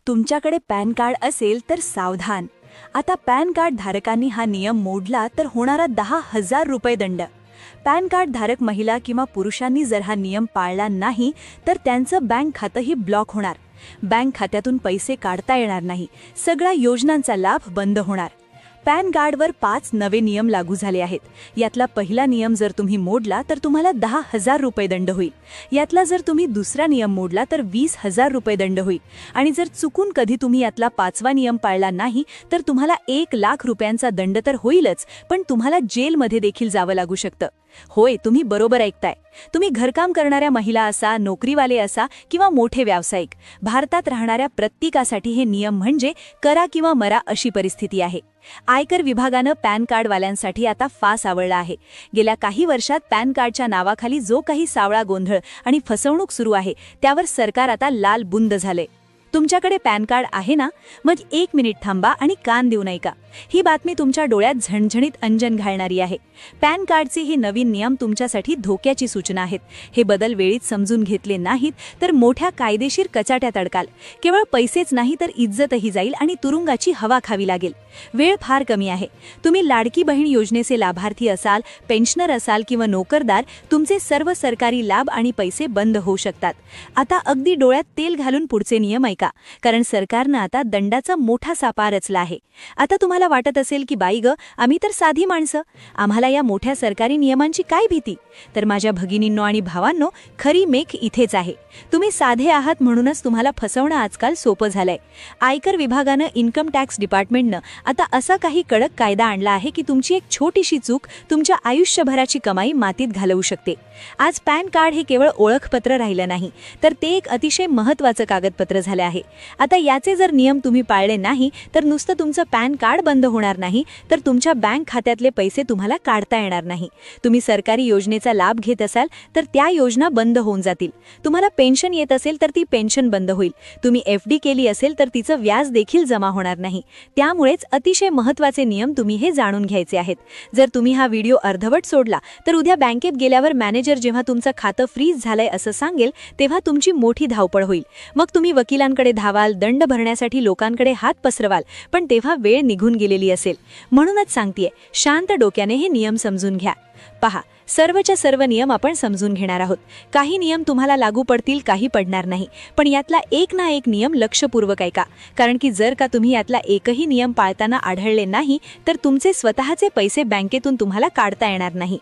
तुमच्याकडे pan card असेल तर सावधान. आता पॅन कार्ड धारकांनी हा नियम मोडला तर होणारा 10,000 रुपये दंड. पॅन कार्ड धारक महिला किंवा पुरुषांनी जर हा नियम पाळला नाही तर त्यांचं बँक खातंही ब्लॉक होणार. बँक खात्यातून पैसे काढता येणार नाही. सगळ्या योजनांचा लाभ बंद होणार. पॅन कार्डवर 5 नवे नियम लागू झाले आहेत. यातला पहिला नियम जर तुम्ही मोडला तर तुम्हाला 10,000 रुपये दंड होईल. यातला जर तुम्ही दुसरा नियम मोडला तर 20,000 रुपये दंड होईल. आणि जर चुकून कधी तुम्ही यातला 5वा नियम पाळला नाही तर तुम्हाला 1,00,000 रुपयांचा दंड तर होईलच, पण तुम्हाला जेलमध्ये देखील जावं लागू शकतं. होय, तुम्ही बरोबर ऐकताय. तुम्ही घरकाम करणाऱ्या महिला असा, नोकरीवाले असा किंवा मोठे व्यावसायिक, भारतात राहणाऱ्या प्रत्येकासाठी हे नियम म्हणजे करा किंवा मरा अशी परिस्थिती आहे. आयकर विभागानं पॅन कार्डवाल्यांसाठी आता फास आवळला आहे. गेल्या काही वर्षात पॅन कार्डच्या नावाखाली जो काही सावळा गोंधळ आणि फसवणूक सुरू आहे त्यावर सरकार आता लाल बुंद झाले. तुमच्याकडे पॅन कार्ड आहे ना? मग 1 मिनिट थांबा आणि कान देऊ नका. ही बातमी तुमच्या डोळ्यात झणझणीत अंजन घालणारी आहे. पॅन कार्डचे हे नवीन नियम तुमच्यासाठी धोक्याची सूचना आहेत. हे बदल वेळीत समजून घेतले नाहीत तर मोठ्या कायदेशीर कचाट्यात अडकाल. केवळ पैसेच नाही तर इज्जतही जाईल आणि तुरुंगाची हवा खावी लागेल. वेळ फार कमी आहे. तुम्ही लाडकी बहीण योजनेचे लाभार्थी असाल, पेन्शनर असाल किंवा नोकरदार, तुमचे सर्व सरकारी लाभ आणि पैसे बंद होऊ शकतात. आता अगदी डोळ्यात तेल घालून पुढचे नियम ऐका, कारण सरकारनं आता दंडाचा मोठा सापा रचला आहे. आता तुम्हाला वाटत असेल की बाई ग, आम्ही तर साधी माणसं, आम्हाला या मोठ्या सरकारी नियमांची काय भीती? तर माझ्या भगिनींनो आणि भावांनो, खरी मेख इथेच आहे. तुम्ही साधे आहात म्हणूनच तुम्हाला फसवणं आजकाल सोपं झालंय. आयकर विभागानं, इन्कम टॅक्स डिपार्टमेंटनं आता असा काही कडक कायदा आणला आहे की तुमची एक छोटीशी चूक तुमच्या आयुष्यभराची कमाई मातीत घालवू शकते. आज पॅन कार्ड हे केवळ ओळखपत्र राहिलं नाही, तर ते एक अतिशय महत्त्वाचं कागदपत्र झालं आहे. आता याचे जर नियम तुम्ही पाळले नाही तर नुसतं तुमचं पॅन कार्ड बंद होणार नाही, तर तुमच्या बँक खात्यातले पैसे तुम्हाला काढता येणार नाही. तुम्ही सरकारी योजनेचा लाभ घेत असाल तर त्या योजना बंद होऊन जातील. तुम्हाला पेन्शन येत असेल तर ती पेन्शन बंद होईल. तुम्ही FD केली असेल तर तिचं व्याज देखील जमा होणार नाही. त्यामुळेच अतिशय महत्त्वाचे नियम तुम्ही हे जाणून घ्यायचे आहेत. जर तुम्ही हा व्हिडिओ अर्धवट सोडला तर उद्या बँकेत गेल्यावर मॅनेजर जेव्हा तुमचं खातं फ्रीज झालंय असं सांगेल तेव्हा तुमची मोठी धावपळ होईल. मग तुम्ही वकिलांकडे धावाल, दंड भरण्यासाठी लोकांकडे हात पसरवाल, पण तेव्हा वेळ निघून गेलेली असेल. म्हणूनच सांगतेय, शांत डोक्याने हे नियम समजून घ्या. पहा, सर्वच्या सर्व नियम आपण समजून घेणार आहोत. काही नियम तुम्हाला लागू पडतील, काही पडणार नाही, पण यातला एक ना एक नियम लक्षपूर्वक ऐका, कारण की जर का तुम्ही यातला एकही नियम पाळताना आढळले नाही तर तुमचे स्वतःचे पैसे बँकेतून तुम्हाला काढता येणार नाही.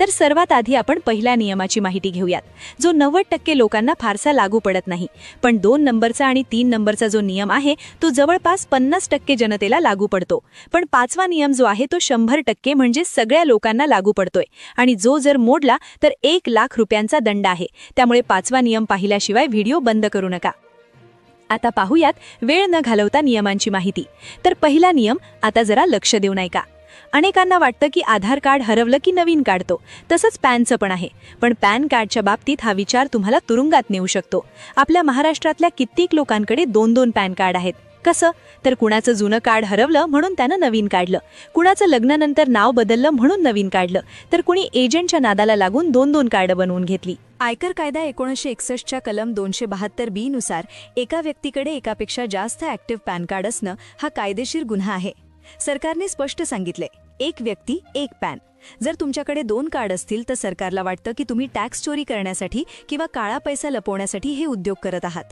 तर सर्वात आधी आपण पहिल्या नियमाची माहिती घेऊयात, जो 90% लोकांना फारसा लागू पडत नाही. पण 2 नंबरचा आणि 3 नंबरचा जो नियम आहे तो जवळपास 50% जनतेला लागू पडतो. पण 5वा नियम जो आहे तो 100% म्हणजे सगळ्या लोकांना लागू पडतोय, आणि जो जर मोडला तर 1,00,000 रुपयांचा दंड आहे. त्यामुळे 5वा नियम पाहिल्याशिवाय व्हिडिओ बंद करू नका. आता पाहूयात वेळ न घालवता नियमांची माहिती. तर पहिला नियम, आता जरा लक्ष देऊन ऐका. अनेकांना वाटतं की आधार कार्ड हरवलं की नवीन काढतो, तसंच पॅनचं पण आहे. पण पॅन कार्डच्या बाबतीत हा विचार तुम्हाला तुरुंगात नेऊ शकतो. आपल्या महाराष्ट्रातल्या कित्येक लोकांकडे 2-2 पॅन कार्ड आहेत. कसं? तर कुणाचं जुनं कार्ड हरवलं म्हणून त्यानं नवीन काढलं, कुणाचं लग्नानंतर नाव बदललं म्हणून नवीन काढलं, तर कुणी एजंटच्या नादाला लागून 2-2 कार्ड बनवून घेतली. आयकर कायदा 1961च्या कलम 272B नुसार एका व्यक्तीकडे एकापेक्षा जास्त ॲक्टिव्ह पॅन कार्ड असणं हा कायदेशीर गुन्हा आहे. सरकारने स्पष्ट सांगितले, एक व्यक्ती एक पॅन. जर तुमच्याकडे 2 कार्ड असतील तर सरकारला वाटतं की तुम्ही टॅक्स चोरी करण्यासाठी किंवा काळा पैसा लपवण्यासाठी हे उद्योग करत आहात.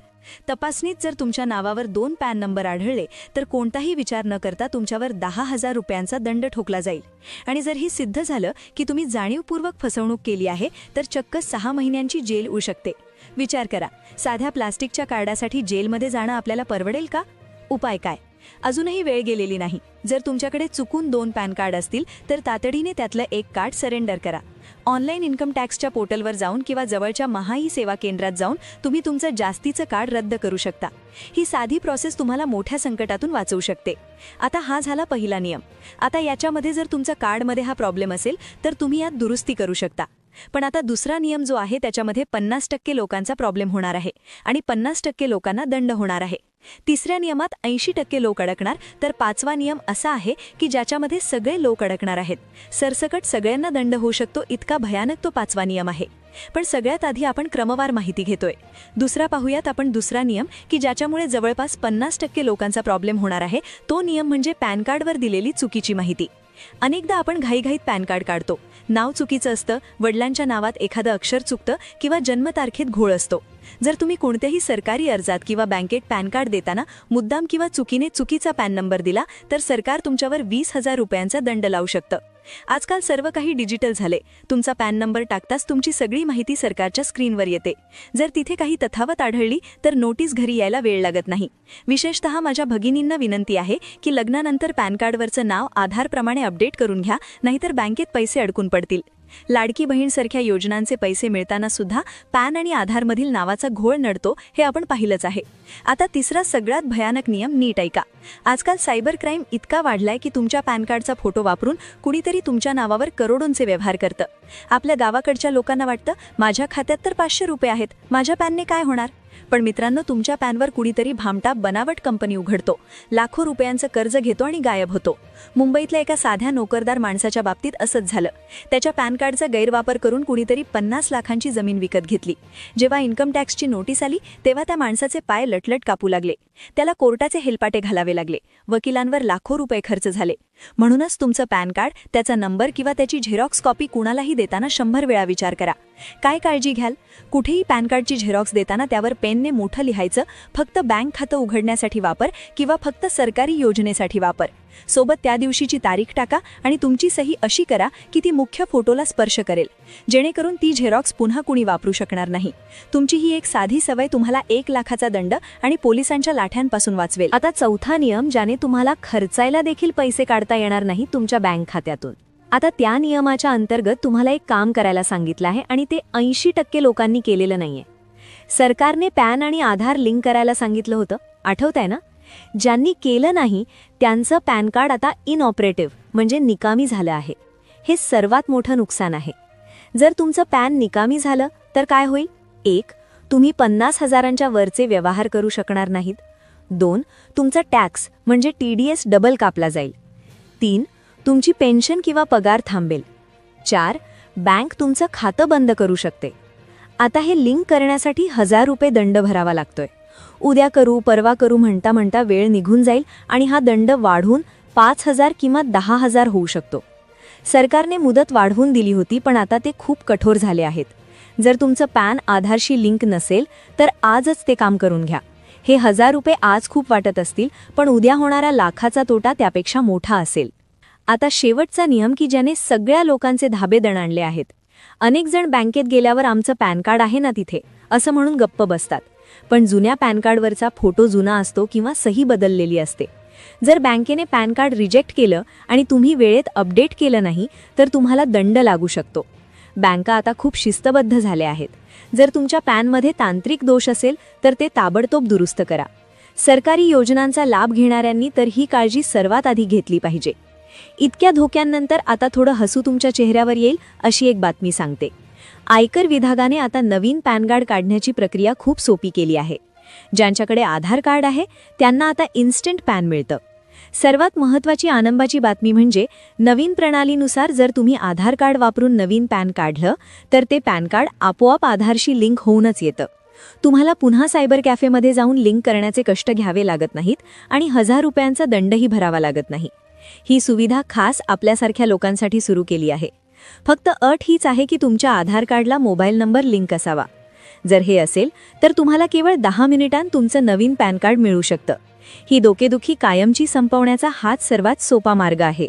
तपासणीत जर तुमच्या नावावर 2 पॅन नंबर आढळले तर कोणताही विचार न करता तुमच्यावर 10,000 रुपयांचा दंड ठोकला जाईल. आणि जर हे सिद्ध झालं की तुम्ही जाणीवपूर्वक फसवणूक केली आहे तर चक्क 6 महिन्यांची जेल होऊ शकते. विचार करा, साध्या प्लास्टिकच्या कार्डासाठी जेलमध्ये जाणं आपल्याला परवडेल का? उपाय काय? अजूनही वेळ गेलेली नाही. जर तुमच्याकडे चुकून 2 पॅन कार्ड असतील तर तातडीने त्यातलं एक कार्ड सरेंडर करा. ऑनलाईन इन्कम टॅक्सच्या पोर्टलवर जाऊन किंवा जवळच्या महाई सेवा केंद्रात जाऊन तुम्ही तुमचं जास्तीचं कार्ड रद्द करू शकता. ही साधी प्रोसेस तुम्हाला मोठ्या संकटातून वाचवू शकते. आता हा झाला पहिला नियम. आता याच्यामध्ये जर तुमच्या कार्डमध्ये हा प्रॉब्लेम असेल तर तुम्ही यात दुरुस्ती करू शकता. पण आता दुसरा नियम जो आहे त्याच्यामध्ये 50% लोकांचा प्रॉब्लेम होणार आहे आणि 50% लोकांना दंड होणार आहे. तिसऱ्या नियमात 80% लोक अडकणार, तर पाचवा नियम असा आहे की ज्याच्यामध्ये सगळे लोक अडकणार आहेत. सरसकट सगळ्यांना दंड होऊ शकतो इतका भयानक तो पाचवा नियम आहे. पण सगळ्यात आधी आपण क्रमवार माहिती घेतोय. दुसरा पाहूयात आपण दुसरा नियम की ज्याच्यामुळे जवळपास 50% लोकांचा प्रॉब्लेम होणार आहे. तो नियम म्हणजे पॅन कार्डवर दिलेली चुकीची माहिती. अनेकदा आपण घाईघाईत पॅन कार्ड काढतो. नाव चुकीचं असतं, वडिलांच्या नावात एखादं अक्षर चुकतं किंवा जन्मतारखेत घोळ असतो. जर तुम्ही कोणत्याही सरकारी अर्जात किंवा बँकेत पॅन कार्ड देताना मुद्दाम किंवा चुकीने चुकीचा पॅन नंबर दिला तर सरकार तुमच्यावर 20,000 रुपयांचा दंड लावू शकतं. आजकाल सर्व काही डिजिटल झाले. तुमचा पॅन नंबर टाकताच तुमची सगळी माहिती सरकारच्या स्क्रीनवर येते. जर तिथे काही तफावत आढळली तर नोटीस घरी यायला वेळ लागत नाही. विशेषतः माझ्या भगिनींना विनंती आहे की लग्नानंतर पॅन कार्डवरचं नाव आधारप्रमाणे अपडेट करून घ्या, नाहीतर बँकेत पैसे अडकून पडतील. लाडकी बहीणसारख्या योजनांचे पैसे मिळताना सुद्धा पॅन आणि आधारमधील नावाचा घोळ नडतो हे आपण पाहिलंच आहे. आता तिसरा सगळ्यात भयानक नियम नीट ऐका. आजकाल सायबर क्राईम इतका वाढलाय की तुमच्या पॅन कार्डचा फोटो वापरून कुणीतरी तुमच्या नावावर करोडोंचे व्यवहार करतं. आपल्या गावाकडच्या लोकांना वाटतं माझ्या खात्यात तर 500 रुपये आहेत, माझ्या पॅनने काय होणार. पण मित्रांनो, तुमच्या पॅनवर कुणीतरी भामटा बनावट कंपनी उघडतो, लाखो रुपयांचं कर्ज घेतो आणि गायब होतो. मुंबईतल्या एका साध्या नोकरदार माणसाच्या बाबतीत असंच झालं. त्याच्या पॅन कार्डचा गैरवापर करून कुणीतरी 50 लाखांची जमीन विकत घेतली. जेव्हा इन्कम टॅक्सची नोटीस आली तेव्हा त्या माणसाचे पाय लटलट कापू लागले. त्याला कोर्टाचे हेलपाटे घालावे लागले. वकिलांवर लाखो रुपये खर्च झाले. म्हणूनच तुमचं पॅन कार्ड, त्याचा नंबर किंवा त्याची झेरॉक्स कॉपी कुणालाही देताना 100 वेळा विचार करा. काय काळजी घ्याल? कुठेही पॅन कार्डची झेरॉक्स देताना त्यावर पेनने मोठं लिहायचं, फक्त बँक खातं उघडण्यासाठी वापर किंवा फक्त सरकारी योजनेसाठी वापर. सोबत त्या दिवशीची तारीख टाका आणि तुमची सही अशी करा की ती मुख्य फोटोला स्पर्श करेल, जेणेकरून ती झेरॉक्स पुन्हा कुणी वापरू शकणार नाही. तुमची ही एक साधी सवय तुम्हाला 1 लाखाचा दंड आणि पोलिसांच्या लाठ्यांपासून वाचवेल. आता चौथा नियम, ज्याने तुम्हाला खर्चायला देखील पैसे काढता येणार नाही तुमच्या बँक खात्यातून. आता त्या नियमाच्या अंतर्गत तुम्हाला एक काम करायला सांगितलं आहे आणि ते 80% लोकांनी केलेलं नाहीये. सरकारने पॅन आणि आधार लिंक करायला सांगितलं होतं, आठवतंय ना? ज्यांनी केलं नाही त्यांचं पॅन कार्ड आता इनऑपरेटिव्ह म्हणजे निकामी झालं आहे. हे सर्वात मोठं नुकसान आहे. जर तुमचं पॅन निकामी झालं तर काय होईल? 1. तुम्ही 50,000च्या वरचे व्यवहार करू शकणार नाहीत. 2. तुमचा टॅक्स म्हणजे TDS डबल कापला जाईल. 3. तुमची पेन्शन किंवा पगार थांबेल. 4. बँक तुमचं खातं बंद करू शकते. आता हे लिंक करण्यासाठी 1000 रुपये दंड भरावा लागतोय. उद्या करू, परवा करू म्हणता म्हणता वेळ निघून जाईल आणि हा दंड वाढून 5,000 किंवा 10,000 होऊ शकतो. सरकारने मुदत वाढवून दिली होती, पण आता ते खूप कठोर झाले आहेत. जर तुमचं पॅन आधारशी लिंक नसेल तर आजच ते काम करून घ्या. हे 1000 रुपये आज खूप वाटत असतील, पण उद्या होणारा लाखाचा तोटा त्यापेक्षा मोठा असेल. आता शेवटचा नियम की ज्याने सगळ्या लोकांचे धाबे दणाणले आहेत. अनेक जण बँकेत गेल्यावर आमचं पॅन कार्ड आहे ना तिथे असं म्हणून गप्प बसतात. पण जुन्या पॅन कार्डवरचा फोटो जुना असतो किंवा सही बदललेली असते. जर बँकेने पॅन कार्ड रिजेक्ट केलं आणि तुम्ही वेळेत अपडेट केलं नाही तर तुम्हाला दंड लागू शकतो. बँका आता खूप शिस्तबद्ध झाल्या आहेत. जर तुमच्या पॅनमध्ये तांत्रिक दोष असेल तर ते ताबडतोब दुरुस्त करा. सरकारी योजनांचा लाभ घेणाऱ्यांनी तर ही काळजी सर्वात आधी घेतली पाहिजे. इतक्या धोक्यांनंतर आता थोडं हसू तुमच्या चेहऱ्यावर येईल अशी एक बातमी सांगते. आयकर विभागाने आता नवीन पॅन कार्ड काढण्याची प्रक्रिया खूप सोपी केली आहे. ज्यांच्याकडे आधार कार्ड आहे त्यांना आता इन्स्टंट पॅन मिळतं. सर्वात महत्त्वाची आनंदाची बातमी म्हणजे नवीन प्रणालीनुसार जर तुम्ही आधार कार्ड वापरून नवीन पॅन काढलं तर ते पॅन कार्ड आपोआप आधारशी लिंक होऊनच येतं. तुम्हाला पुन्हा सायबर कॅफेमध्ये जाऊन लिंक करण्याचे कष्ट घ्यावे लागत नाहीत आणि 1000 रुपयांचा दंडही भरावा लागत नाही. ही सुविधा खास आपल्यासारख्या लोकांसाठी सुरू केली आहे. फक्त अट हीच आहे की तुमच्या आधार कार्डला मोबाईल नंबर लिंक असावा. जर हे असेल तर तुम्हाला केवळ 10 मिनिटांत तुमचं नवीन पॅन कार्ड मिळू शकतं. ही डोकेदुखी कायमची संपवण्याचा हाच सर्वात सोपा मार्ग आहे.